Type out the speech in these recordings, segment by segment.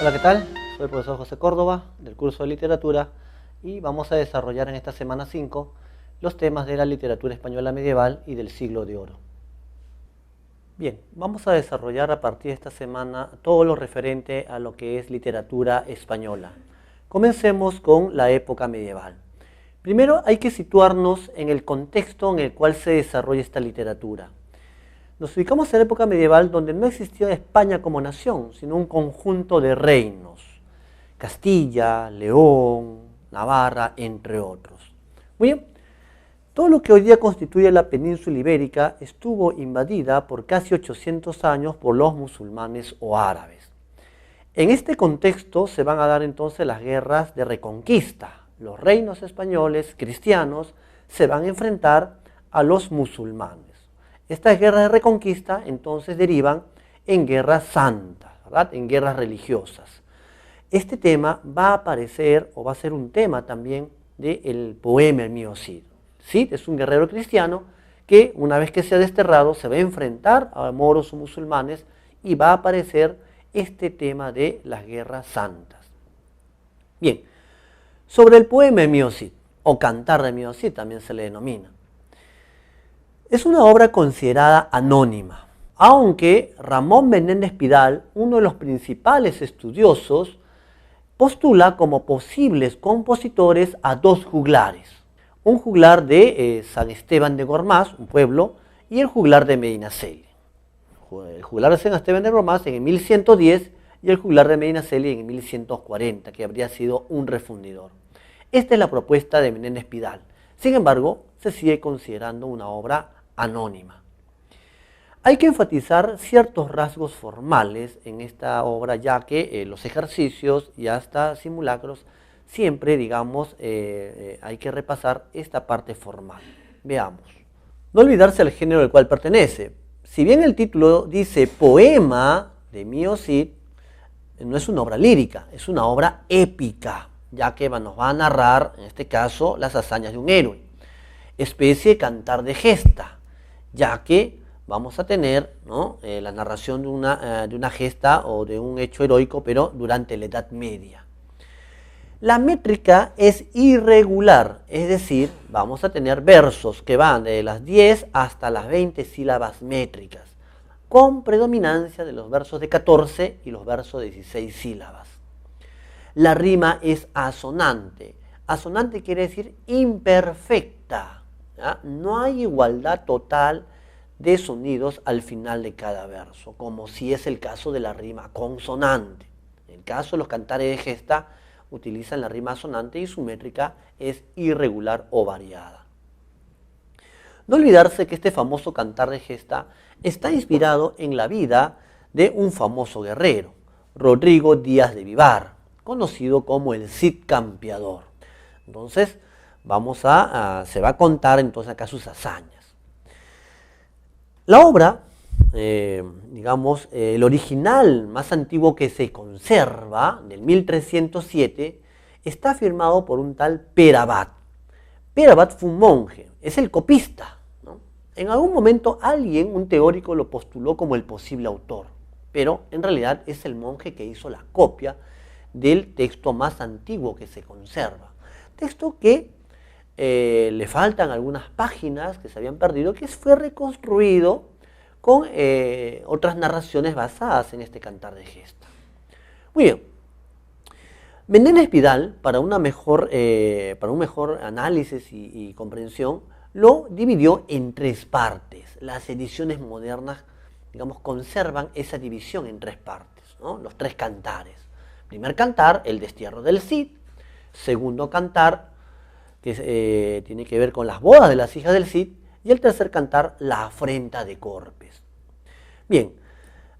Hola, ¿qué tal? Soy el profesor José Córdoba del curso de literatura y vamos a desarrollar en esta semana 5 los temas de la literatura española medieval y del siglo de oro. Bien, vamos a desarrollar a partir de esta semana todo lo referente a lo que es literatura española. Comencemos con la época medieval. Primero hay que situarnos en el contexto en el cual se desarrolla esta literatura. Nos ubicamos en la época medieval donde no existía España como nación, sino un conjunto de reinos. Castilla, León, Navarra, entre otros. Muy bien, todo lo que hoy día constituye la península ibérica estuvo invadida por casi 800 años por los musulmanes o árabes. En este contexto se van a dar entonces las guerras de reconquista. Los reinos españoles cristianos se van a enfrentar a los musulmanes. Estas guerras de reconquista entonces derivan en guerras santas, ¿verdad? En guerras religiosas. Este tema va a aparecer o va a ser un tema también del poema El mío Cid. Cid es un guerrero cristiano que una vez que sea desterrado se va a enfrentar a moros o musulmanes y va a aparecer este tema de las guerras santas. Bien, sobre el poema El mío Cid o cantar de mío Cid también se le denomina. Es una obra considerada anónima, aunque Ramón Menéndez Pidal, uno de los principales estudiosos, postula como posibles compositores a dos juglares. Un juglar de San Esteban de Gormaz, un pueblo, y el juglar de Medinaceli. El juglar de San Esteban de Gormaz en 1110 y el juglar de Medinaceli en 1140, que habría sido un refundidor. Esta es la propuesta de Menéndez Pidal. Sin embargo, se sigue considerando una obra anónima. Hay que enfatizar ciertos rasgos formales en esta obra, ya que los ejercicios y hasta simulacros siempre, digamos, hay que repasar esta parte formal. Veamos. No olvidarse del género al cual pertenece. Si bien el título dice poema de mío Cid, no es una obra lírica, es una obra épica, ya que nos va a narrar, en este caso, las hazañas de un héroe. Especie de cantar de gesta, ya que vamos a tener, ¿no?, la narración de una gesta o de un hecho heroico, pero durante la Edad Media. La métrica es irregular, es decir, vamos a tener versos que van de las 10 hasta las 20 sílabas métricas, con predominancia de los versos de 14 y los versos de 16 sílabas. La rima es asonante. Asonante quiere decir imperfecta. ¿Ya? No hay igualdad total de sonidos al final de cada verso, como si es el caso de la rima consonante. En el caso de los cantares de gesta, utilizan la rima asonante y su métrica es irregular o variada. No olvidarse que este famoso cantar de gesta está inspirado en la vida de un famoso guerrero, Rodrigo Díaz de Vivar, conocido como el Cid Campeador. Entonces, se va a contar entonces acá sus hazañas. La obra, el original más antiguo que se conserva, del 1307, está firmado por un tal Perabat. Perabat fue un monje, es el copista, ¿no? En algún momento un teórico, lo postuló como el posible autor, pero en realidad es el monje que hizo la copia del texto más antiguo que se conserva. Texto que le faltan algunas páginas que se habían perdido, que fue reconstruido con otras narraciones basadas en este cantar de gesta. Muy bien. Menéndez Pidal, para un mejor análisis y comprensión, lo dividió en tres partes. Las ediciones modernas, digamos, conservan esa división en tres partes, ¿no? Los tres cantares. Primer cantar, el destierro del Cid. Segundo cantar, que tiene que ver con las bodas de las hijas del Cid, y el tercer cantar, la afrenta de Corpes. Bien,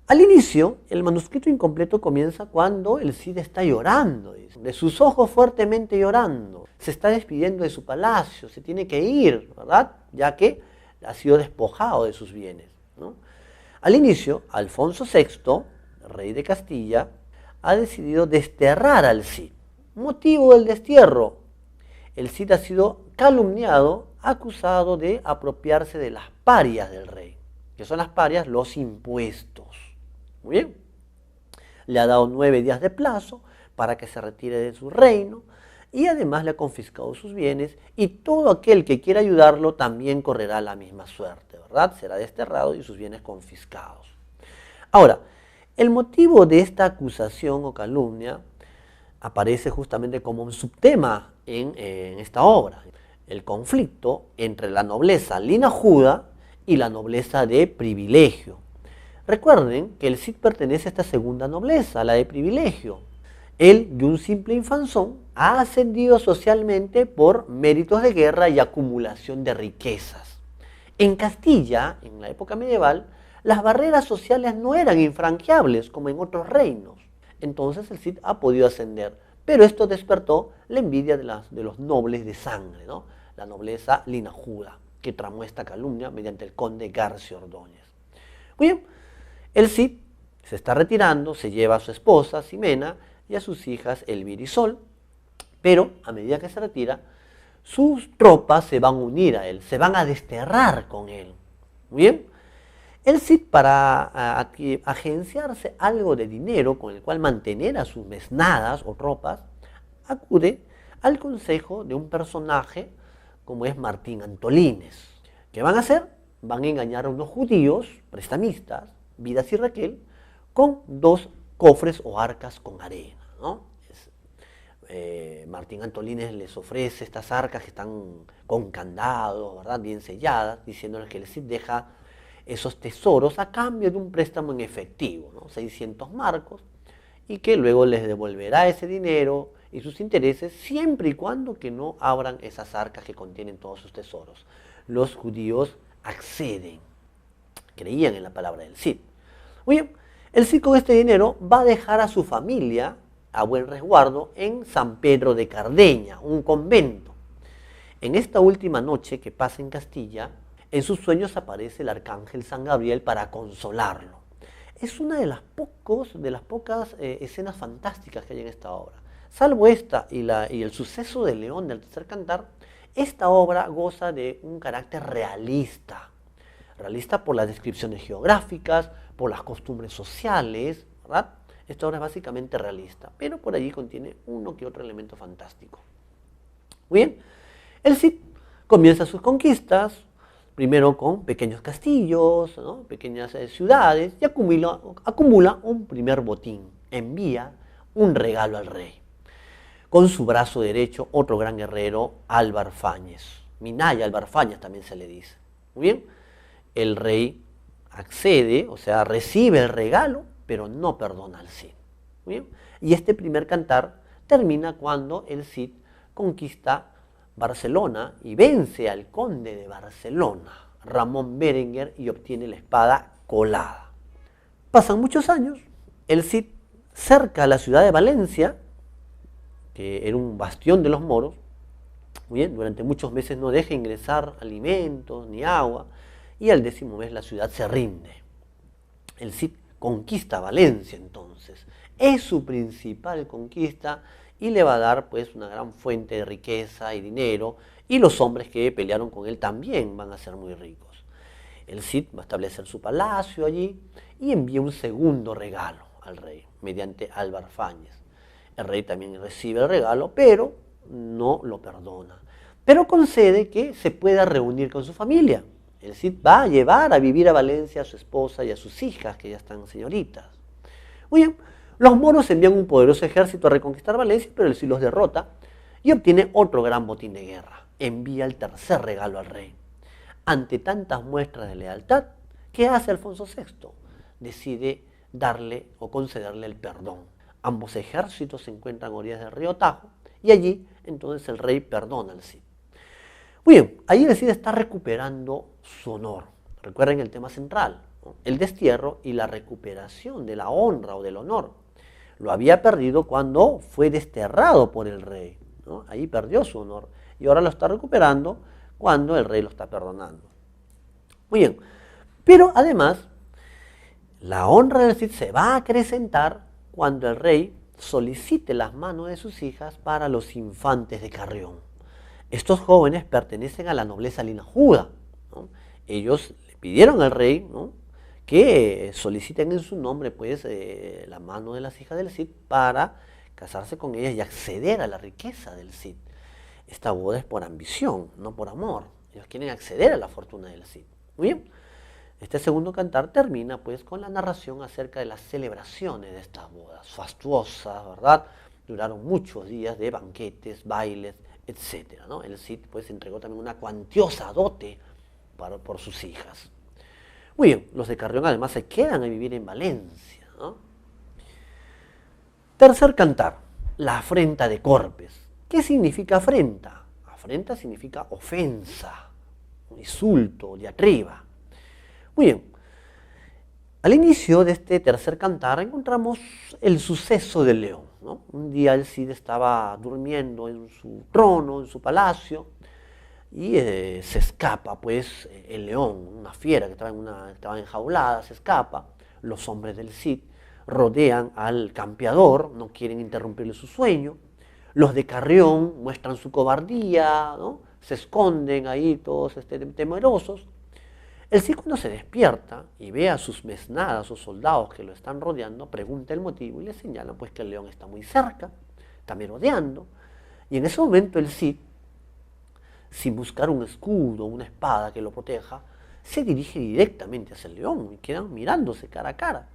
al inicio, el manuscrito incompleto comienza cuando el Cid está llorando, de sus ojos fuertemente llorando, se está despidiendo de su palacio, se tiene que ir, ¿verdad?, ya que ha sido despojado de sus bienes, ¿no? Al inicio, Alfonso VI, rey de Castilla, ha decidido desterrar al Cid. Motivo del destierro: el Cid ha sido calumniado, acusado de apropiarse de las parias del rey. ¿Qué son las parias? Los impuestos. Muy bien. le ha dado 9 días de plazo para que se retire de su reino y además le ha confiscado sus bienes y todo aquel que quiera ayudarlo también correrá la misma suerte, ¿verdad? Será desterrado y sus bienes confiscados. Ahora, el motivo de esta acusación o calumnia aparece justamente como un subtema en esta obra. El conflicto entre la nobleza linajuda y la nobleza de privilegio. Recuerden que el Cid pertenece a esta segunda nobleza, la de privilegio. Él, de un simple infanzón, ha ascendido socialmente por méritos de guerra y acumulación de riquezas. En Castilla, en la época medieval, las barreras sociales no eran infranqueables como en otros reinos. Entonces el Cid ha podido ascender, pero esto despertó la envidia de los nobles de sangre, ¿no? La nobleza linajuda, que tramó esta calumnia mediante el conde Garcio Ordóñez. Muy bien, el Cid se está retirando, se lleva a su esposa, Ximena, y a sus hijas, Elvira y Sol, pero a medida que se retira, sus tropas se van a unir a él, se van a desterrar con él. Muy bien, el Cid, para agenciarse algo de dinero con el cual mantener a sus mesnadas o tropas, acude al consejo de un personaje como es Martín Antolínez. ¿Qué van a hacer? Van a engañar a unos judíos prestamistas, Vidas y Raquel, con 2 cofres o arcas con arena, ¿no? Martín Antolínez les ofrece estas arcas que están con candados, ¿verdad? Bien selladas, diciéndoles que el Cid deja esos tesoros a cambio de un préstamo en efectivo, ¿no? 600 marcos, y que luego les devolverá ese dinero y sus intereses siempre y cuando que no abran esas arcas que contienen todos sus tesoros. Los judíos acceden, creían en la palabra del Cid. Muy bien, el Cid con este dinero va a dejar a su familia a buen resguardo en San Pedro de Cardeña, un convento. En esta última noche que pasa en Castilla, en sus sueños aparece el arcángel San Gabriel para consolarlo. Es una de las pocas escenas fantásticas que hay en esta obra. Salvo esta y el suceso de León del tercer cantar, esta obra goza de un carácter realista. Realista por las descripciones geográficas, por las costumbres sociales, ¿verdad? Esta obra es básicamente realista, pero por allí contiene uno que otro elemento fantástico. Muy bien, el Cid comienza sus conquistas, primero con pequeños castillos, ¿no? Pequeñas ciudades, y acumula un primer botín, envía un regalo al rey. Con su brazo derecho, otro gran guerrero, Álvar Fáñez. Minaya Álvar Fáñez también se le dice. Muy bien, el rey accede, o sea, recibe el regalo, pero no perdona al Cid. Muy bien, y este primer cantar termina cuando el Cid conquista Barcelona y vence al conde de Barcelona, Ramón Berenguer, y obtiene la espada colada. Pasan muchos años, el Cid cerca a la ciudad de Valencia, que era un bastión de los moros, muy bien, durante muchos meses no deja ingresar alimentos ni agua, y al 10º mes la ciudad se rinde. El Cid conquista Valencia entonces, es su principal conquista y le va a dar pues una gran fuente de riqueza y dinero, y los hombres que pelearon con él también van a ser muy ricos. El Cid va a establecer su palacio allí y envía un segundo regalo al rey mediante Álvar Fáñez. El rey también recibe el regalo, pero no lo perdona, pero concede que se pueda reunir con su familia. El Cid va a llevar a vivir a Valencia a su esposa y a sus hijas, que ya están señoritas. Muy bien, los moros envían un poderoso ejército a reconquistar Valencia, pero el Cid los derrota y obtiene otro gran botín de guerra. Envía el tercer regalo al rey. Ante tantas muestras de lealtad, ¿qué hace Alfonso VI? Decide darle o concederle el perdón. Ambos ejércitos se encuentran a orillas del río Tajo y allí entonces el rey perdona al Cid. Muy bien, ahí el Cid está recuperando su honor. Recuerden el tema central, ¿no? El destierro y la recuperación de la honra o del honor. Lo había perdido cuando fue desterrado por el rey, ¿no? Ahí perdió su honor y ahora lo está recuperando cuando el rey lo está perdonando. Muy bien, pero además la honra del Cid se va a acrecentar cuando el rey solicite las manos de sus hijas para los infantes de Carrión. Estos jóvenes pertenecen a la nobleza linajuda, ¿no? Ellos le pidieron al rey, ¿no?, que soliciten en su nombre pues la mano de las hijas del Cid para casarse con ellas y acceder a la riqueza del Cid. Esta boda es por ambición, no por amor. Ellos quieren acceder a la fortuna del Cid. Muy bien. Este segundo cantar termina pues con la narración acerca de las celebraciones de estas bodas fastuosas, ¿verdad? Duraron muchos días de banquetes, bailes, etc., ¿no? El Cid pues entregó también una cuantiosa dote por sus hijas. Muy bien, los de Carrión además se quedan a vivir en Valencia, ¿no? Tercer cantar, la afrenta de Corpes. ¿Qué significa afrenta? Afrenta significa ofensa, un insulto, diatriba. Muy bien, al inicio de este tercer cantar encontramos el suceso del león, ¿no? Un día el Cid estaba durmiendo en su trono, en su palacio, y se escapa pues el león, una fiera que estaba enjaulada, se escapa. Los hombres del Cid rodean al campeador, no quieren interrumpirle su sueño. Los de Carrión muestran su cobardía, ¿no? Se esconden ahí todos temerosos. El Cid, cuando se despierta y ve a sus mesnadas o soldados que lo están rodeando, pregunta el motivo y le señalan pues que el león está muy cerca, está merodeando. Y en ese momento el Cid, sin buscar un escudo, una espada que lo proteja, se dirige directamente hacia el león y quedan mirándose cara a cara.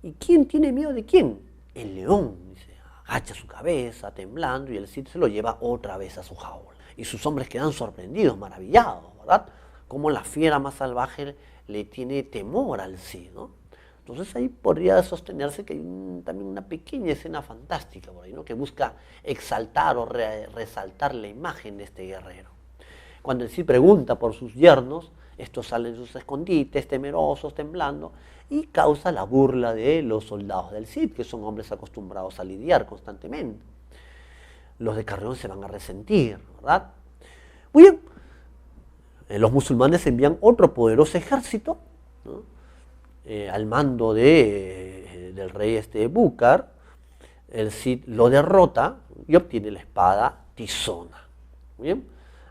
¿Y quién tiene miedo de quién? El león, dice, agacha su cabeza temblando y el Cid se lo lleva otra vez a su jaula. Y sus hombres quedan sorprendidos, maravillados, ¿verdad? Como la fiera más salvaje le tiene temor al Cid, ¿no? Entonces ahí podría sostenerse que hay también una pequeña escena fantástica por ahí, ¿no? Que busca exaltar o resaltar la imagen de este guerrero. Cuando el Cid pregunta por sus yernos, estos salen de sus escondites, temerosos, temblando, y causa la burla de los soldados del Cid, que son hombres acostumbrados a lidiar constantemente. Los de Carrión se van a resentir, ¿verdad? Muy bien. Los musulmanes envían otro poderoso ejército, ¿no? Al mando del rey Búcar. El Cid lo derrota y obtiene la espada Tizona. Muy bien.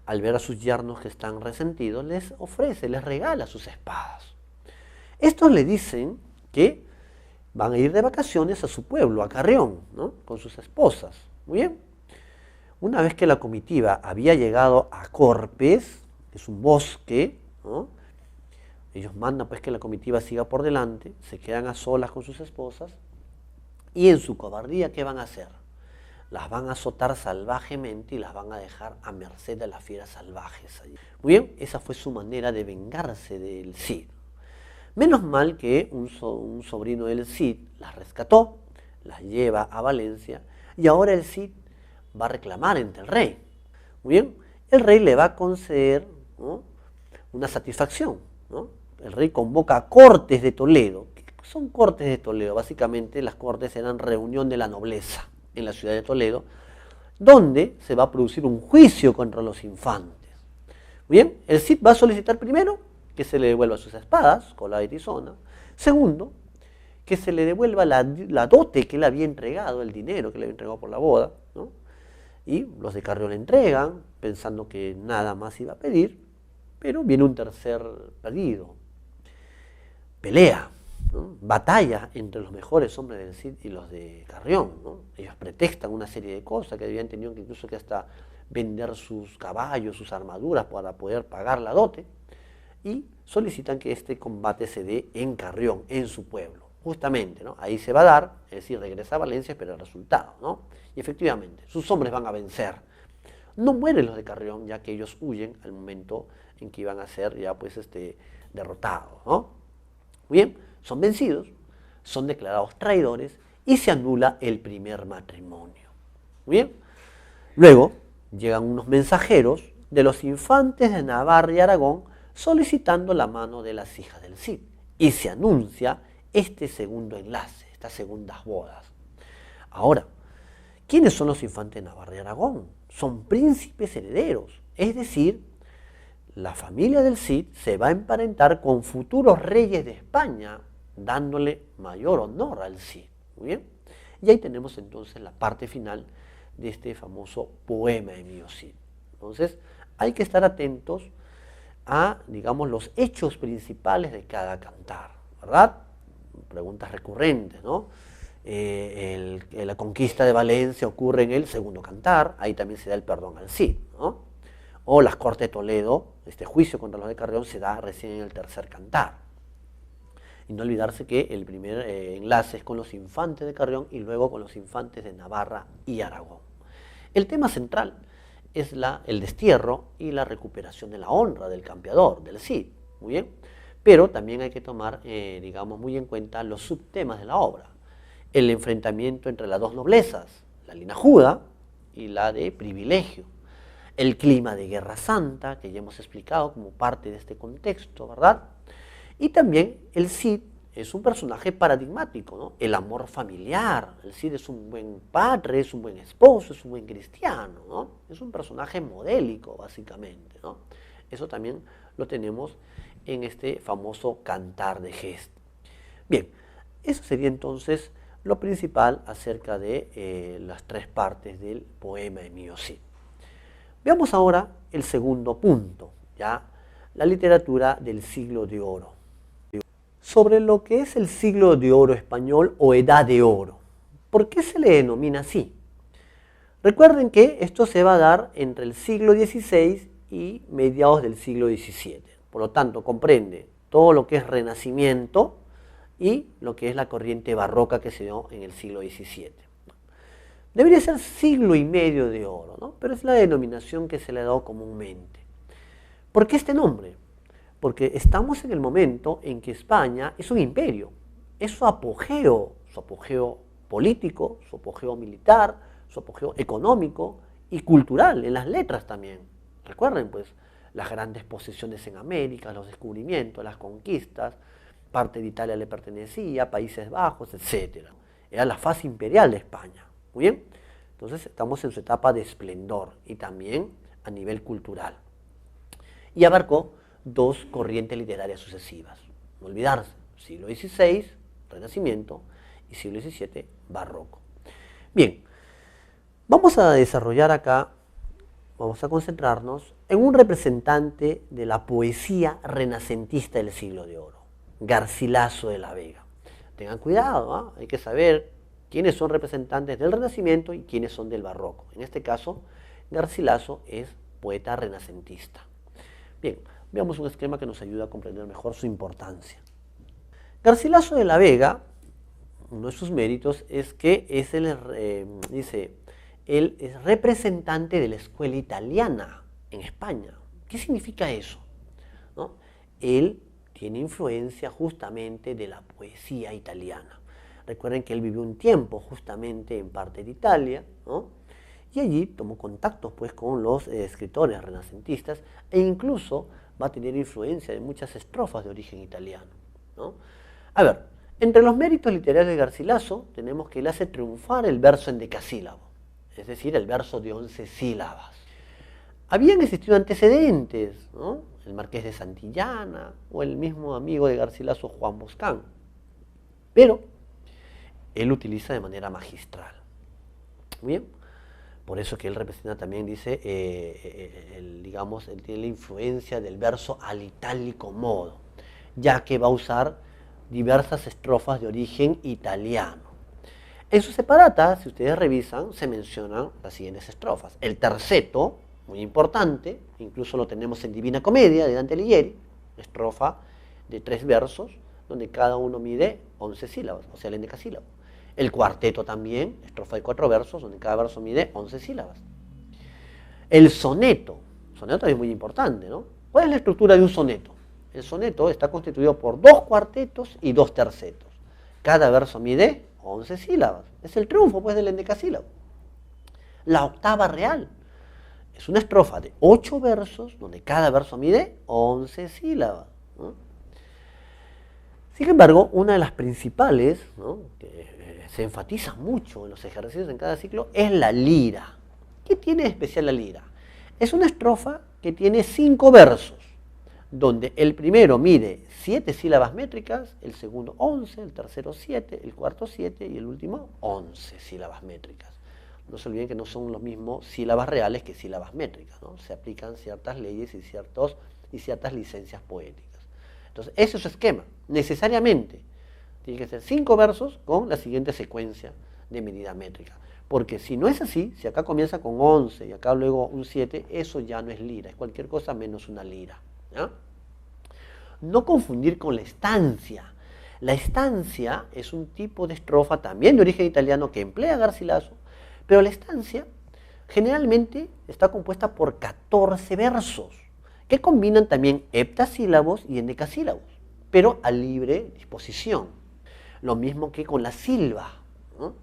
Al ver a sus yernos que están resentidos, les ofrece, les regala sus espadas. Estos le dicen que van a ir de vacaciones a su pueblo, a Carrión, ¿no? Con sus esposas. Muy bien. Una vez que la comitiva había llegado a Corpes, que es un bosque, ¿no? Ellos mandan pues que la comitiva siga por delante, se quedan a solas con sus esposas, y en su cobardía, ¿qué van a hacer? Las van a azotar salvajemente y las van a dejar a merced de las fieras salvajes allí. Muy bien, esa fue su manera de vengarse del Cid. Menos mal que un sobrino del Cid las rescató, las lleva a Valencia, y ahora el Cid va a reclamar ante el rey. Muy bien, el rey le va a conceder, ¿no?, una satisfacción, ¿no? El rey convoca a Cortes de Toledo. ¿Qué son Cortes de Toledo? Básicamente las Cortes eran reunión de la nobleza en la ciudad de Toledo, donde se va a producir un juicio contra los infantes. Muy bien, el Cid va a solicitar primero que se le devuelva sus espadas, colada y tizona. Segundo, que se le devuelva la dote que él había entregado, el dinero que le había entregado por la boda, ¿no? Y los de Carrión le entregan, pensando que nada más iba a pedir, pero viene un tercer pedido. Pelea, ¿no? Batalla entre los mejores hombres del Cid y los de Carrión, ¿no? Ellos pretextan una serie de cosas que habían tenido que incluso que hasta vender sus caballos, sus armaduras para poder pagar la dote, y solicitan que este combate se dé en Carrión, en su pueblo. Justamente, ¿no? Ahí se va a dar, es decir, regresa a Valencia, espera el resultado, ¿no? Y efectivamente, sus hombres van a vencer. No mueren los de Carrión, ya que ellos huyen al momento en que iban a ser ya pues derrotados, ¿no? Muy bien, son vencidos, son declarados traidores y se anula el primer matrimonio. Muy bien. Luego llegan unos mensajeros de los infantes de Navarra y Aragón solicitando la mano de las hijas del Cid, y se anuncia este segundo enlace, estas segundas bodas. Ahora, ¿quiénes son los infantes de Navarra y Aragón? Son príncipes herederos, es decir, la familia del Cid se va a emparentar con futuros reyes de España, dándole mayor honor al Cid. Muy bien, y ahí tenemos entonces la parte final de este famoso poema de Emilio Cid. Entonces, hay que estar atentos a, digamos, los hechos principales de cada cantar, ¿verdad? ¿verdad? Preguntas recurrentes, ¿no? La conquista de Valencia ocurre en el segundo cantar, ahí también se da el perdón al Cid, ¿no? O las Cortes de Toledo, este juicio contra los de Carrión se da recién en el tercer cantar. Y no olvidarse que el primer enlace es con los infantes de Carrión y luego con los infantes de Navarra y Aragón. El tema central es el destierro y la recuperación de la honra del campeador, del Cid, muy bien. Pero también hay que tomar, digamos, muy en cuenta los subtemas de la obra. El enfrentamiento entre las dos noblezas, la linajuda y la de privilegio. El clima de Guerra Santa, que ya hemos explicado como parte de este contexto, ¿verdad? Y también el Cid es un personaje paradigmático, ¿no? El amor familiar. El Cid es un buen padre, es un buen esposo, es un buen cristiano, ¿no? Es un personaje modélico, básicamente, ¿no? Eso también lo tenemos en este famoso Cantar de Gesta. Bien, eso sería entonces lo principal acerca de las tres partes del poema de Mío Cid. Veamos ahora el segundo punto, ya la literatura del siglo de oro. Sobre lo que es el siglo de oro español o edad de oro. ¿Por qué se le denomina así? Recuerden que esto se va a dar entre el siglo XVI y mediados del siglo XVII. Por lo tanto, comprende todo lo que es Renacimiento y lo que es la corriente barroca que se dio en el siglo XVII. Debería ser siglo y medio de oro, ¿no? Pero es la denominación que se le ha dado comúnmente. ¿Por qué este nombre? Porque estamos en el momento en que España es un imperio, es su apogeo político, su apogeo militar, su apogeo económico y cultural, en las letras también. Recuerden, pues, las grandes posesiones en América, los descubrimientos, las conquistas, parte de Italia le pertenecía, Países Bajos, etc. Era la fase imperial de España. Muy bien, entonces estamos en su etapa de esplendor y también a nivel cultural. Y abarcó dos corrientes literarias sucesivas. No olvidarse, siglo XVI, Renacimiento, y siglo XVII, Barroco. Bien, vamos a desarrollar acá, vamos a concentrarnos en un representante de la poesía renacentista del siglo de oro, Garcilaso de la Vega. Tengan cuidado, hay que saber quiénes son representantes del Renacimiento y quiénes son del Barroco. En este caso, Garcilaso es poeta renacentista. Bien, veamos un esquema que nos ayuda a comprender mejor su importancia. Garcilaso de la Vega, uno de sus méritos es que es él es representante de la escuela italiana en España. ¿Qué significa eso? ¿No? Él tiene influencia justamente de la poesía italiana. Recuerden que él vivió un tiempo justamente en parte de Italia, ¿no? Y allí tomó contactos pues, con los escritores renacentistas e incluso va a tener influencia de muchas estrofas de origen italiano, ¿no? A ver, entre los méritos literarios de Garcilaso tenemos que él hace triunfar el verso endecasílabo, es decir, el verso de 11 sílabas. Habían existido antecedentes, ¿no? El Marqués de Santillana o el mismo amigo de Garcilaso, Juan Boscán, pero él utiliza de manera magistral. Muy bien, por eso que él representa también, dice, él tiene la influencia del verso al itálico modo, ya que va a usar diversas estrofas de origen italiano. En su separata, si ustedes revisan, se mencionan las siguientes estrofas. El terceto, muy importante, incluso lo tenemos en Divina Comedia de Dante Alighieri, estrofa de 3 versos, donde cada uno mide 11 sílabas, o sea, el endecasílabo. El cuarteto también, estrofa de 4 versos, donde cada verso mide 11 sílabas. El soneto también es muy importante, ¿no? ¿Cuál es la estructura de un soneto? El soneto está constituido por 2 cuartetos y 2 tercetos. Cada verso mide 11 sílabas. Es el triunfo, pues, del endecasílabo. La octava real es una estrofa de 8 versos, donde cada verso mide 11 sílabas, ¿no? Sin embargo, una de las principales, ¿no?, que se enfatiza mucho en los ejercicios en cada ciclo, es la lira. ¿Qué tiene de especial la lira? Es una estrofa que tiene 5 versos, donde el primero mide 7 sílabas métricas, el segundo 11, el tercero 7, el cuarto 7 y el último 11 sílabas métricas. No se olviden que no son los mismos sílabas reales que sílabas métricas, ¿no? Se aplican ciertas leyes y ciertas licencias poéticas. Entonces, ese es su esquema, necesariamente. Tiene que ser 5 versos con la siguiente secuencia de medida métrica. Porque si no es así, si acá comienza con 11 y acá luego un 7, eso ya no es lira, es cualquier cosa menos una lira. ¿Ya? No confundir con la estancia. La estancia es un tipo de estrofa también de origen italiano que emplea Garcilaso, pero la estancia generalmente está compuesta por 14 versos, que combinan también heptasílabos y endecasílabos, pero a libre disposición. Lo mismo que con la silva, ¿no?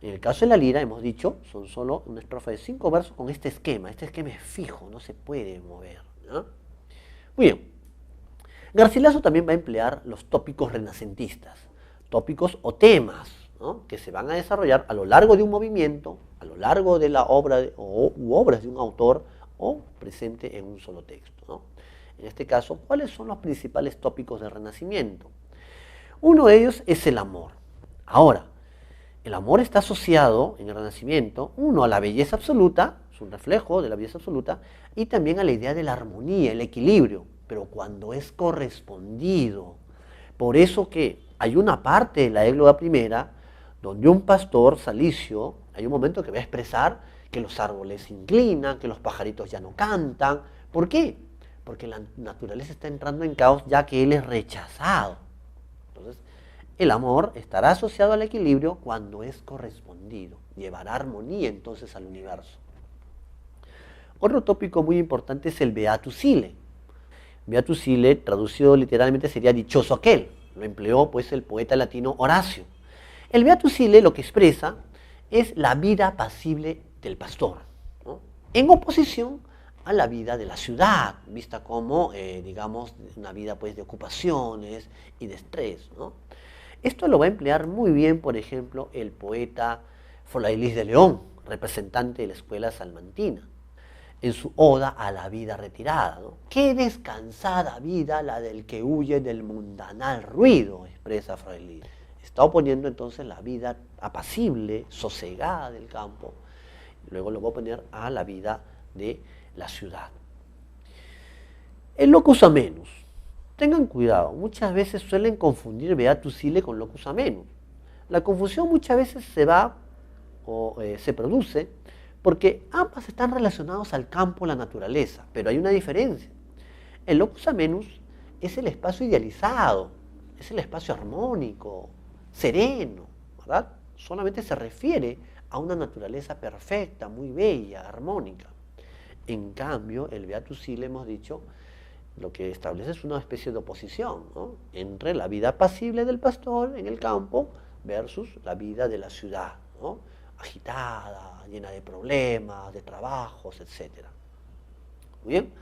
En el caso de la lira, hemos dicho, son solo una estrofa de 5 versos con este esquema. Este esquema es fijo, no se puede mover, ¿no? Muy bien. Garcilaso también va a emplear los tópicos renacentistas, tópicos o temas, ¿no?, que se van a desarrollar a lo largo de un movimiento, a lo largo de la obra u obras de un autor o presente en un solo texto, ¿no? En este caso, ¿cuáles son los principales tópicos del Renacimiento? Uno de ellos es el amor. Ahora, el amor está asociado en el Renacimiento, uno, a la belleza absoluta, es un reflejo de la belleza absoluta, y también a la idea de la armonía, el equilibrio, pero cuando es correspondido. Por eso que hay una parte de la égloga primera donde un pastor salicio, hay un momento que va a expresar que los árboles se inclinan, que los pajaritos ya no cantan. ¿Por qué? Porque la naturaleza está entrando en caos ya que él es rechazado. Entonces, el amor estará asociado al equilibrio cuando es correspondido. Llevará armonía entonces al universo. Otro tópico muy importante es el Beatus Ille. Beatus Ille, traducido literalmente, sería dichoso aquel. Lo empleó pues el poeta latino Horacio. El Beatus Ille lo que expresa es la vida apacible del pastor, ¿no?, en oposición a la vida de la ciudad, vista como, digamos, una vida pues de ocupaciones y de estrés, ¿no? Esto lo va a emplear muy bien, por ejemplo, el poeta Flailis de León, representante de la escuela salmantina, en su oda a la vida retirada, ¿no? Qué descansada vida la del que huye del mundanal ruido, expresa Flailis. Está oponiendo entonces la vida apacible, sosegada del campo, luego lo va a poner a la vida de la ciudad. El locus amenus. Tengan cuidado, muchas veces suelen confundir Beatus Ille con locus amenus. La confusión muchas veces se va o se produce porque ambas están relacionadas al campo, la naturaleza, pero hay una diferencia. El locus amenus es el espacio idealizado, es el espacio armónico, sereno, ¿verdad? Solamente se refiere a una naturaleza perfecta, muy bella, armónica. En cambio, el Beatus Ille, hemos dicho, lo que establece es una especie de oposición, ¿no?, entre la vida apacible del pastor en el campo versus la vida de la ciudad, ¿no?, agitada, llena de problemas, de trabajos, etc. Muy bien.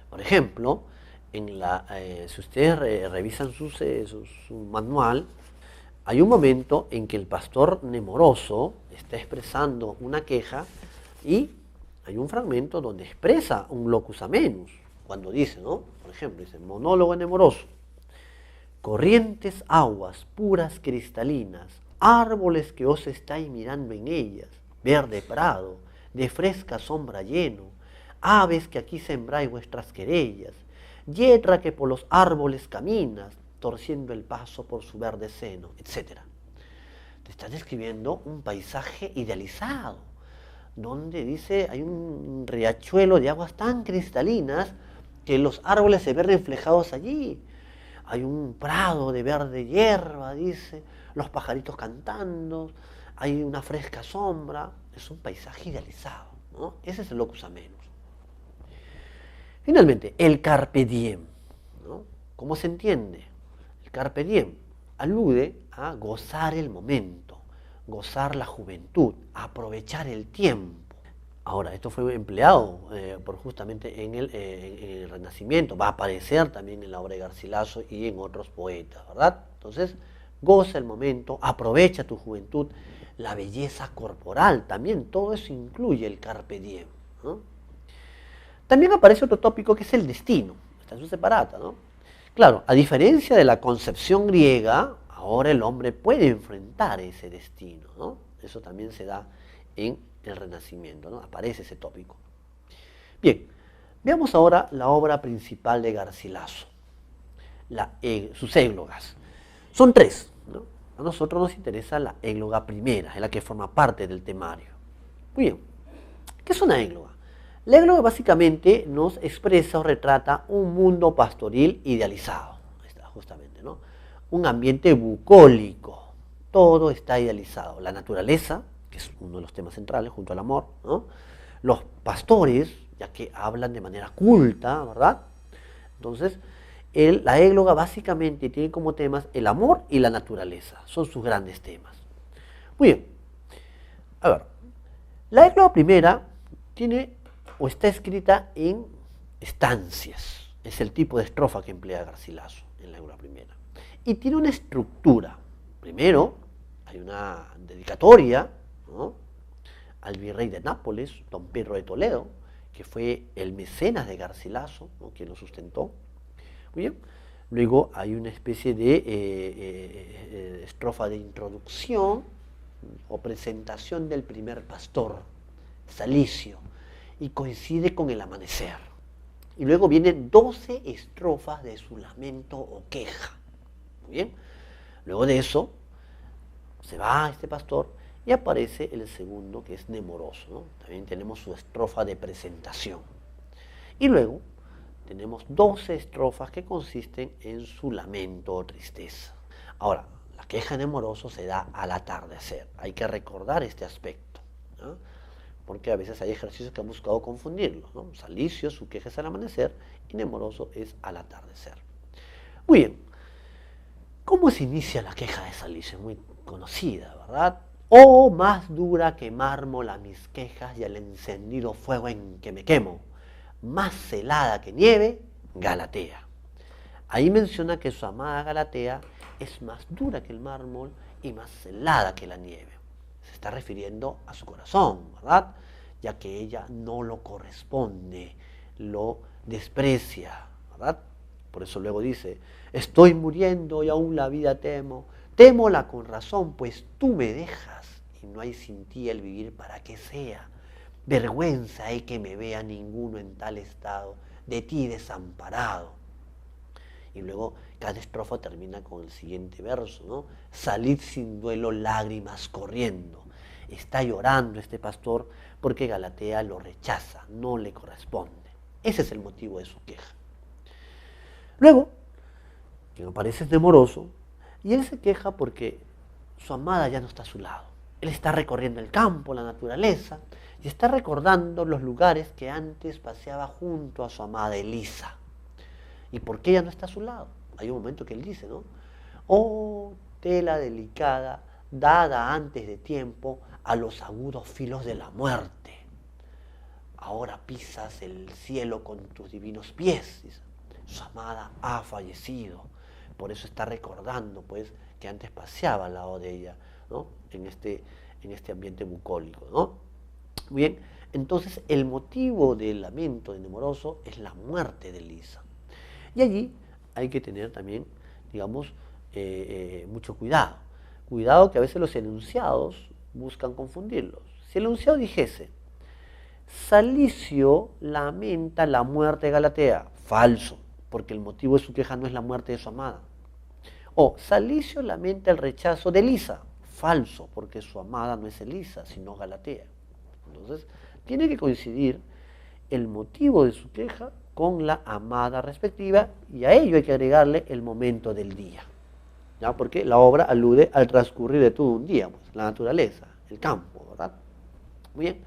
Por ejemplo, si ustedes revisan su manual, hay un momento en que el pastor nemoroso está expresando una queja y hay un fragmento donde expresa un locus amenus, cuando dice, ¿no?, por ejemplo, dice, monólogo nemoroso: corrientes aguas puras cristalinas, árboles que os estáis mirando en ellas, verde prado, de fresca sombra lleno, aves que aquí sembráis vuestras querellas, yedra que por los árboles caminas, torciendo el paso por su verde seno, etc. Te está describiendo un paisaje idealizado, donde dice hay un riachuelo de aguas tan cristalinas que los árboles se ven reflejados allí. Hay un prado de verde hierba, dice, los pajaritos cantando, hay una fresca sombra. Es un paisaje idealizado, ¿no? Ese es el locus amenus. Finalmente, el carpe diem, ¿no? ¿Cómo se entiende? El carpe diem alude a gozar el momento, gozar la juventud, aprovechar el tiempo. Ahora, esto fue empleado justamente en el Renacimiento, va a aparecer también en la obra de Garcilaso y en otros poetas, ¿verdad? Entonces, goza el momento, aprovecha tu juventud, la belleza corporal, también todo eso incluye el carpe diem, ¿no? También aparece otro tópico que es el destino, está en su separata, ¿no? Claro, a diferencia de la concepción griega, ahora el hombre puede enfrentar ese destino, ¿no? Eso también se da en el Renacimiento, ¿no? Aparece ese tópico. Bien, veamos ahora la obra principal de Garcilaso. sus églogas. Son tres, ¿no? A nosotros nos interesa la égloga primera, es la que forma parte del temario. Muy bien, ¿qué es una égloga? La égloga básicamente nos expresa o retrata un mundo pastoril idealizado. Ahí está, justamente, ¿no? Un ambiente bucólico. Todo está idealizado. La naturaleza, que es uno de los temas centrales, junto al amor, ¿no? Los pastores, ya que hablan de manera culta, ¿verdad? Entonces, la égloga básicamente tiene como temas el amor y la naturaleza. Son sus grandes temas. Muy bien. A ver, la égloga primera tiene o está escrita en estancias. Es el tipo de estrofa que emplea Garcilaso en la égloga primera. Y tiene una estructura. Primero, hay una dedicatoria, ¿no?, al virrey de Nápoles, don Pedro de Toledo, que fue el mecenas de Garcilaso, ¿no?, quien lo sustentó. Muy bien. Luego hay una especie de estrofa de introducción o presentación del primer pastor, Salicio, y coincide con el amanecer. Y luego vienen 12 estrofas de su lamento o queja. Muy bien. Luego de eso, se va este pastor y aparece el segundo, que es Nemoroso, ¿no? También tenemos su estrofa de presentación. Y luego tenemos 12 estrofas que consisten en su lamento o tristeza. Ahora, la queja de Nemoroso se da al atardecer. Hay que recordar este aspecto, ¿no?, porque a veces hay ejercicios que han buscado confundirlos, ¿no? Salicio, su queja es al amanecer, y Nemoroso es al atardecer. Muy bien. ¿Cómo se inicia la queja de Salicio? Muy conocida, ¿verdad? Oh, más dura que mármol a mis quejas y al encendido fuego en que me quemo, más helada que nieve, Galatea. Ahí menciona que su amada Galatea es más dura que el mármol y más helada que la nieve. Se está refiriendo a su corazón, ¿verdad? Ya que ella no lo corresponde, lo desprecia, ¿verdad? Por eso luego dice, estoy muriendo y aún la vida temo, témola con razón, pues tú me dejas y no hay sin ti el vivir para que sea. Vergüenza hay que me vea ninguno en tal estado, de ti desamparado. Y luego cada estrofa termina con el siguiente verso, ¿no? Salid sin duelo, lágrimas corriendo. Está llorando este pastor porque Galatea lo rechaza, no le corresponde. Ese es el motivo de su queja. Luego, quien aparece es Nemoroso, y él se queja porque su amada ya no está a su lado. Él está recorriendo el campo, la naturaleza, y está recordando los lugares que antes paseaba junto a su amada Elisa. ¿Y por qué ella no está a su lado? Hay un momento que él dice, ¿no? Oh, tela delicada, dada antes de tiempo a los agudos filos de la muerte. Ahora pisas el cielo con tus divinos pies. Dice. Su amada ha fallecido. Por eso está recordando, pues, que antes paseaba al lado de ella, ¿no? En este ambiente bucólico, ¿no? Muy bien. Entonces, el motivo del lamento de Nemoroso es la muerte de Elisa. Y allí hay que tener también, digamos, mucho cuidado. Cuidado que a veces los enunciados buscan confundirlos. Si el enunciado dijese, Salicio lamenta la muerte de Galatea, falso, porque el motivo de su queja no es la muerte de su amada. O Salicio lamenta el rechazo de Elisa, falso, porque su amada no es Elisa, sino Galatea. Entonces, tiene que coincidir el motivo de su queja con la amada respectiva, y a ello hay que agregarle el momento del día, ¿ya? Porque la obra alude al transcurrir de todo un día, pues, la naturaleza, el campo, ¿verdad? Muy bien.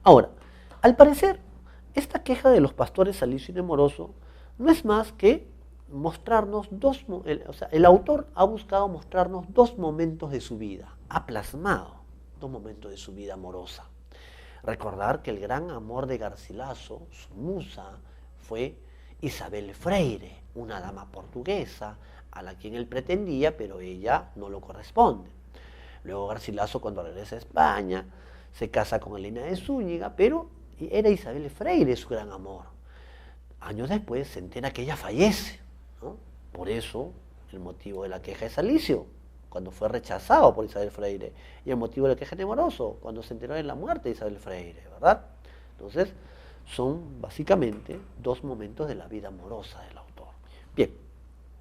Ahora, al parecer, esta queja de los pastores Salicio y Nemoroso no es más que mostrarnos el autor ha buscado mostrarnos dos momentos de su vida, ha plasmado dos momentos de su vida amorosa. Recordar que el gran amor de Garcilaso, su musa, fue Isabel Freire, una dama portuguesa a la quien él pretendía, pero ella no lo corresponde. Luego Garcilaso, cuando regresa a España, se casa con Elena de Zúñiga, pero era Isabel Freire su gran amor. Años después se entera que ella fallece, ¿no? Por eso el motivo de la queja de Salicio, cuando fue rechazado por Isabel Freire, y el motivo de la queja de Nemoroso, cuando se enteró de la muerte de Isabel Freire, ¿verdad? Entonces, son básicamente dos momentos de la vida amorosa del autor. Bien,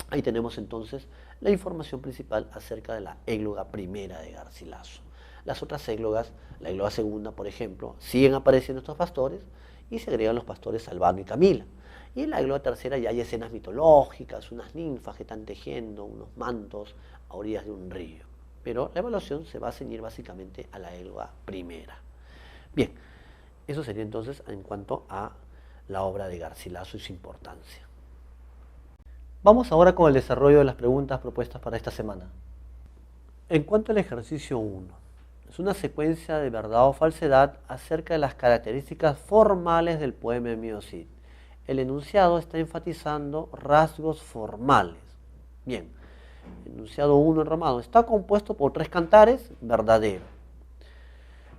Ahí tenemos entonces la información principal acerca de la égloga primera de Garcilaso. Las otras églogas, la égloga segunda, por ejemplo, siguen apareciendo estos pastores y se agregan los pastores Albano y Camila. Y en la égloga tercera ya hay escenas mitológicas, unas ninfas que están tejiendo unos mantos a orillas de un río. Pero la evaluación se va a ceñir básicamente a la égloga primera. Bien, eso sería entonces en cuanto a la obra de Garcilaso y su importancia. Vamos ahora con el desarrollo de las preguntas propuestas para esta semana. En cuanto al ejercicio 1, es una secuencia de verdad o falsedad acerca de las características formales del poema de Mío Cid. El enunciado está enfatizando rasgos formales. Bien, el enunciado 1 enramado está compuesto por 3 cantares, verdadero.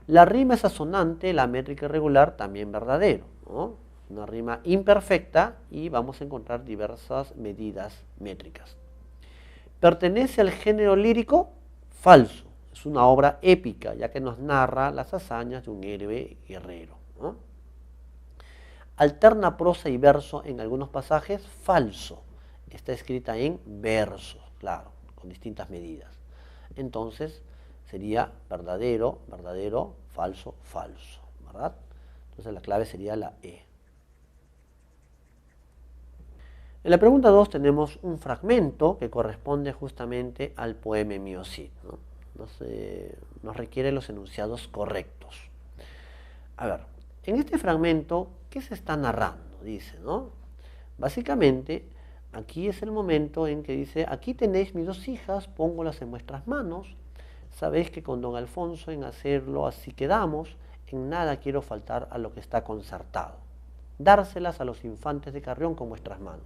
La rima es asonante, la métrica irregular, también verdadero, ¿no? Una rima imperfecta y vamos a encontrar diversas medidas métricas. Pertenece al género lírico, falso. Es una obra épica, ya que nos narra las hazañas de un héroe guerrero, ¿no? Alterna prosa y verso en algunos pasajes, falso. Está escrita en versos, claro, con distintas medidas. Entonces sería verdadero, verdadero, falso, falso, ¿verdad? Entonces la clave sería la E. En la pregunta 2 tenemos un fragmento que corresponde justamente al poema Mío Cid, ¿no? Nos requiere los enunciados correctos. A ver, en este fragmento, ¿qué se está narrando? Dice, ¿no? Básicamente, aquí es el momento en que dice, aquí tenéis mis 2 hijas, póngolas en vuestras manos, sabéis que con don Alfonso en hacerlo así quedamos, en nada quiero faltar a lo que está concertado, dárselas a los infantes de Carrión con vuestras manos.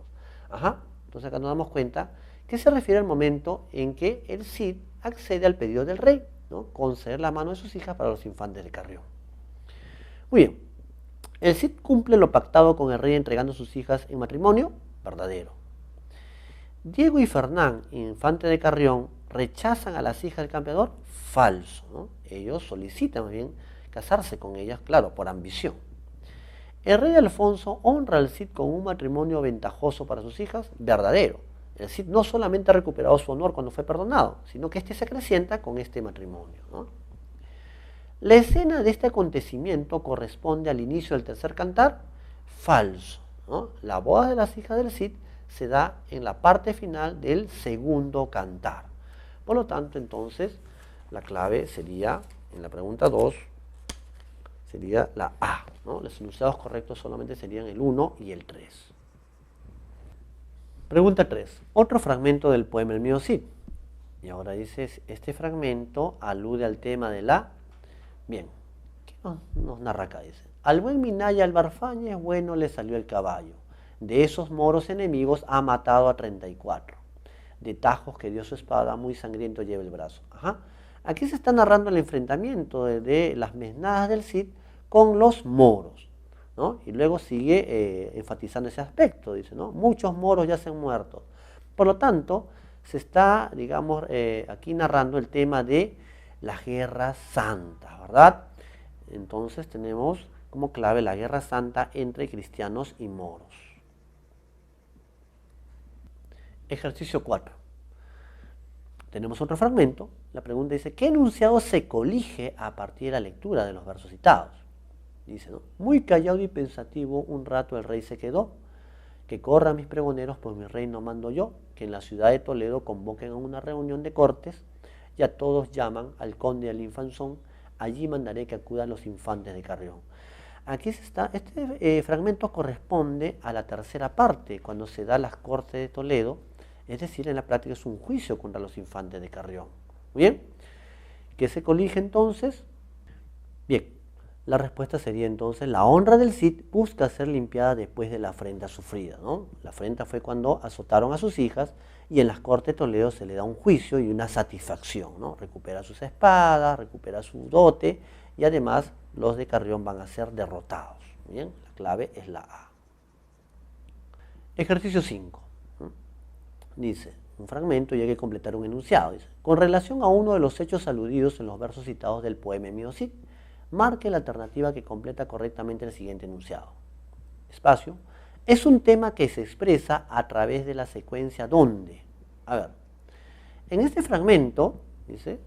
Ajá, entonces acá nos damos cuenta que se refiere al momento en que el Cid accede al pedido del rey, ¿no? Conceder la mano de sus hijas para los infantes de Carrión. Muy bien, el Cid cumple lo pactado con el rey entregando sus hijas en matrimonio, verdadero. Diego y Fernán, infante de Carrión, rechazan a las hijas del campeador, falso, ¿no? Ellos solicitan más bien casarse con ellas, claro, por ambición. El rey Alfonso honra al Cid con un matrimonio ventajoso para sus hijas, verdadero. El Cid no solamente ha recuperado su honor cuando fue perdonado, sino que éste se acrecienta con este matrimonio, ¿no? La escena de este acontecimiento corresponde al inicio del tercer cantar, falso, ¿no? La boda de las hijas del Cid se da en la parte final del segundo cantar. Por lo tanto, entonces, la clave sería, en la pregunta 2, sería la A, ¿no? Los enunciados correctos solamente serían el 1 y el 3. Pregunta 3. Otro fragmento del poema El Mío Cid. Y ahora dice, este fragmento alude al tema de la... Bien, ¿qué nos narra acá? Dice, al buen Minaya Albarfáñez bueno le salió el caballo. De esos moros enemigos ha matado a 34. De tajos que dio su espada, muy sangriento lleva el brazo. Ajá. Aquí se está narrando el enfrentamiento de las mesnadas del Cid con los moros, ¿no? Y luego sigue enfatizando ese aspecto, dice, ¿no? Muchos moros ya se han muerto. Por lo tanto, se está, digamos, aquí narrando el tema de las guerras santas, ¿verdad? Entonces tenemos como clave la guerra santa entre cristianos y moros. Ejercicio 4. Tenemos otro fragmento. La pregunta dice, ¿qué enunciado se colige a partir de la lectura de los versos citados? Dice, ¿no? Muy callado y pensativo un rato el rey se quedó, que corran mis pregoneros, pues mi reino mando yo, que en la ciudad de Toledo convoquen a una reunión de cortes, y a todos llaman al conde y al infanzón, allí mandaré que acudan los infantes de Carrión. Aquí este fragmento corresponde a la tercera parte, cuando se da las cortes de Toledo, es decir, en la práctica es un juicio contra los infantes de Carrión. Muy bien, ¿qué se colige entonces? Bien, la respuesta sería entonces, la honra del Cid busca ser limpiada después de la afrenta sufrida, ¿no? La afrenta fue cuando azotaron a sus hijas y en las cortes de Toledo se le da un juicio y una satisfacción, ¿no? Recupera sus espadas, recupera su dote y además los de Carrión van a ser derrotados. Bien, la clave es la A. Ejercicio 5. Dice, un fragmento y hay que completar un enunciado. Dice, con relación a uno de los hechos aludidos en los versos citados del poema Mío Cid, marque la alternativa que completa correctamente el siguiente enunciado. Espacio, Es un tema que se expresa a través de la secuencia ¿dónde? A ver, en este fragmento, dice,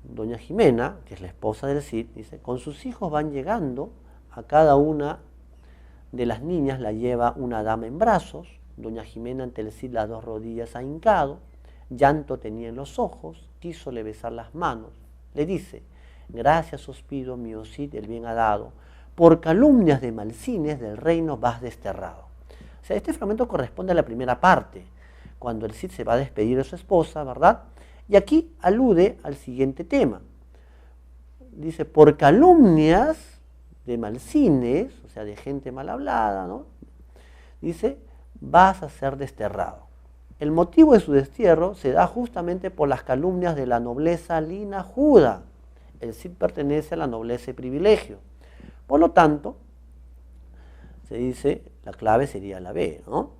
doña Jimena, que es la esposa del Cid, dice, con sus hijos van llegando, a cada una de las niñas la lleva una dama en brazos, doña Jimena ante el Cid las dos rodillas ha hincado, llanto tenía en los ojos, quísole besar las manos, le dice, gracias os pido, mi Cid, el bien ha dado, por calumnias de Malcines del reino vas desterrado. O sea, este fragmento corresponde a la primera parte, cuando el Cid se va a despedir de su esposa, ¿verdad? Y aquí alude al siguiente tema. Dice, por calumnias de Malcines, o sea, de gente mal hablada, ¿no? Dice, vas a ser desterrado. El motivo de su destierro se da justamente por las calumnias de la nobleza linajuda. El Cid pertenece a la nobleza y privilegio. Por lo tanto, se dice, la clave sería la B, ¿no?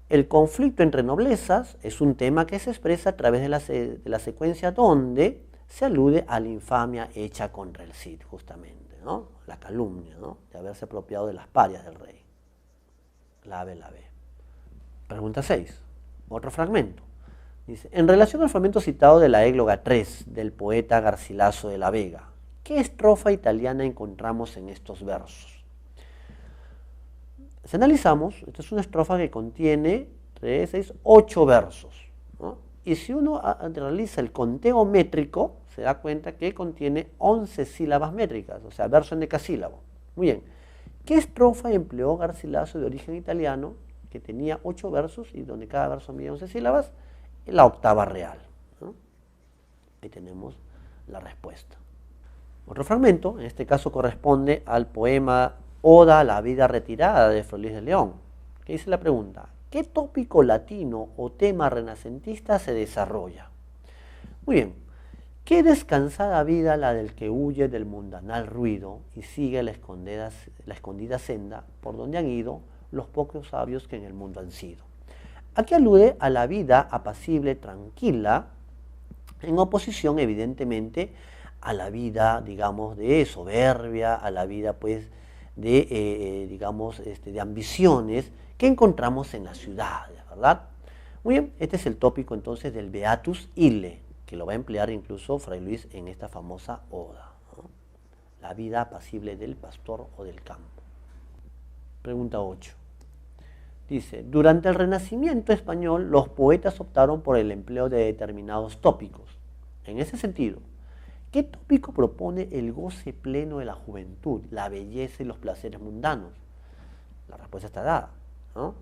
El conflicto entre noblezas es un tema que se expresa a través de la secuencia donde se alude a la infamia hecha contra el Cid, justamente, ¿no? La calumnia, ¿no? De haberse apropiado de las parias del rey. Clave la B. Pregunta 6. Otro fragmento. Dice, en relación al fragmento citado de la égloga 3 del poeta Garcilaso de la Vega, ¿qué estrofa italiana encontramos en estos versos? Si analizamos, esta es una estrofa que contiene 3, 6, 8 versos, ¿no? Y si uno realiza el conteo métrico, se da cuenta que contiene 11 sílabas métricas, o sea, verso en decasílabo. Muy bien. ¿Qué estrofa empleó Garcilaso de origen italiano, que tenía 8 versos y donde cada verso mide 11 sílabas? La octava real, ¿no? Ahí tenemos la respuesta. Otro fragmento, en este caso corresponde al poema Oda a la vida retirada de Froilaz de León, que dice la pregunta, ¿qué tópico latino o tema renacentista se desarrolla? Muy bien, qué descansada vida la del que huye del mundanal ruido y sigue la escondida senda por donde han ido los pocos sabios que en el mundo han sido. Aquí alude a la vida apacible, tranquila, en oposición evidentemente a la vida, digamos, de soberbia, a la vida, pues, de, digamos, de ambiciones que encontramos en las ciudades, ¿verdad? Muy bien, este es el tópico entonces del Beatus Ille, que lo va a emplear incluso Fray Luis en esta famosa oda, ¿no? La vida apacible del pastor o del campo. Pregunta 8. Dice, durante el Renacimiento español, los poetas optaron por el empleo de determinados tópicos. En ese sentido, ¿qué tópico propone el goce pleno de la juventud, la belleza y los placeres mundanos? La respuesta está dada, ¿no?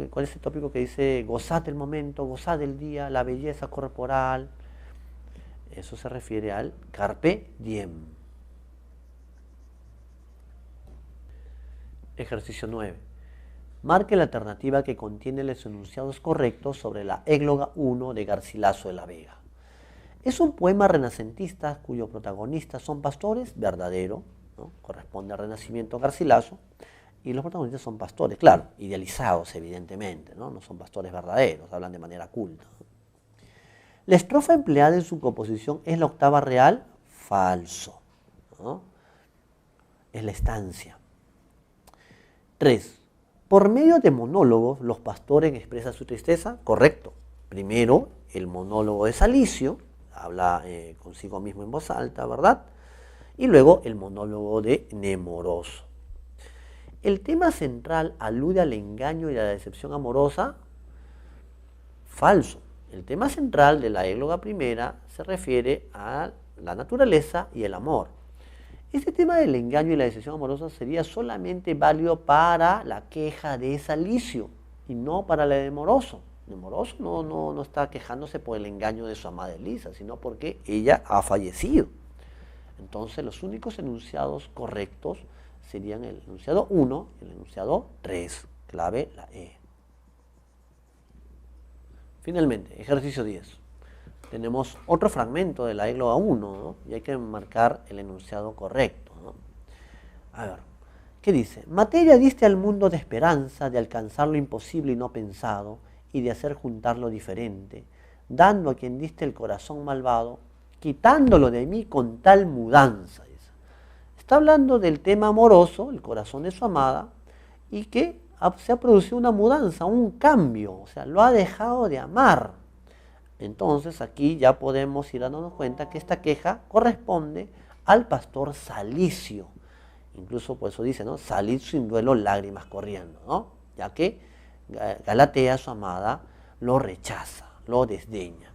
¿Cuál es el tópico que dice gozad del momento, gozad del día, la belleza corporal? Eso se refiere al carpe diem. Ejercicio 9. Marque la alternativa que contiene los enunciados correctos sobre la égloga 1 de Garcilaso de la Vega. Es un poema renacentista cuyos protagonistas son pastores, verdadero, ¿no? Corresponde al Renacimiento Garcilaso, y los protagonistas son pastores, claro, idealizados evidentemente, no son pastores verdaderos, hablan de manera culta. La estrofa empleada en su composición es la octava real, falso, ¿no? Es la estancia. 3. Por medio de monólogos, los pastores expresan su tristeza, correcto. Primero, el monólogo de Salicio, habla consigo mismo en voz alta, ¿verdad? Y luego el monólogo de Nemoroso. El tema central alude al engaño y a la decepción amorosa, falso. El tema central de la égloga primera se refiere a la naturaleza y el amor. Este tema del engaño y la decepción amorosa sería solamente válido para la queja de Salicio y no para la de Nemoroso. Nemoroso no está quejándose por el engaño de su amada Elisa, sino porque ella ha fallecido. Entonces los únicos enunciados correctos serían el enunciado 1 y el enunciado 3, clave la E. Finalmente, ejercicio 10. Tenemos otro fragmento de la égloga 1, ¿no? Y hay que marcar el enunciado correcto, ¿no? A ver, ¿qué dice? Materia diste al mundo de esperanza, de alcanzar lo imposible y no pensado, y de hacer juntar lo diferente, dando a quien diste el corazón malvado, quitándolo de mí con tal mudanza. Está hablando del tema amoroso, el corazón de su amada, y que se ha producido una mudanza, un cambio, o sea, lo ha dejado de amar. Entonces aquí ya podemos ir dándonos cuenta que esta queja corresponde al pastor Salicio. Incluso por eso dice, ¿no? Salid sin duelo, lágrimas corriendo, ¿no? Ya que Galatea, su amada, lo rechaza, lo desdeña.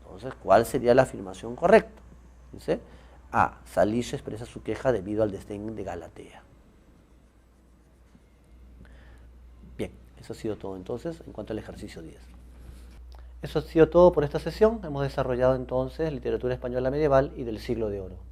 Entonces, ¿cuál sería la afirmación correcta? Dice, Salicio expresa su queja debido al desdén de Galatea. Bien, eso ha sido todo entonces en cuanto al ejercicio 10. Eso ha sido todo por esta sesión. Hemos desarrollado entonces literatura española medieval y del siglo de oro.